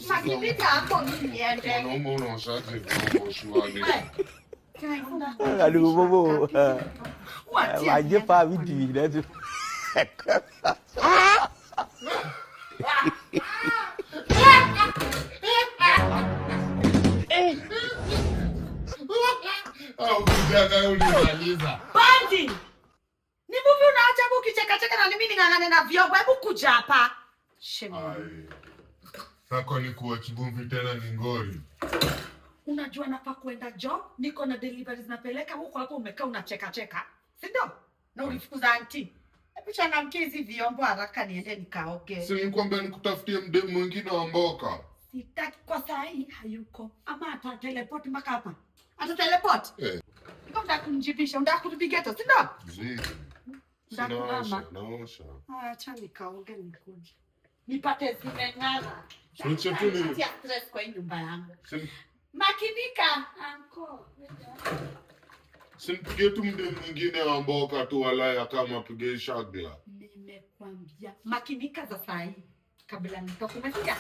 Makinika hapo mimi niende. Mwanaume unaoshaje vyombo shwari? Aduh bobo. Aje pa video dah tu. Bandi! Ni muvi unaacha ukicheka na mimi ning'ang'ane na vyombo. Hebu kuja hapa. Shemu. Sako ni kuwa chibumvi tena ni ngori. Unajua nafaa kuenda job, niko na deliveries napeleka huko, hapo umekaa unacheka. Si ndio? Na ulifukuza auntie. Hebu changamkia hizi vyombo haraka niende nikaoge. Si nikwambia nikutafutie mdemu mwingine wa mboka. Sitaki kwa saa hii hayuko. Ama ata teleport mpaka hapa. Ata teleport? Unataka kumjibisha, unataka kutupiga tu, si ndio? Zizi. Naosha. Acha nikaoge nikuje. Nipate zimeng'ara. Sio tu ni stress kwa nyumba yangu. Makinika anko. Simpige tu mdemu mwingine wa mboka tu walaya kama pige shagla. Nimekwambia makinika za saa hii kabla nitoke. Umesikia?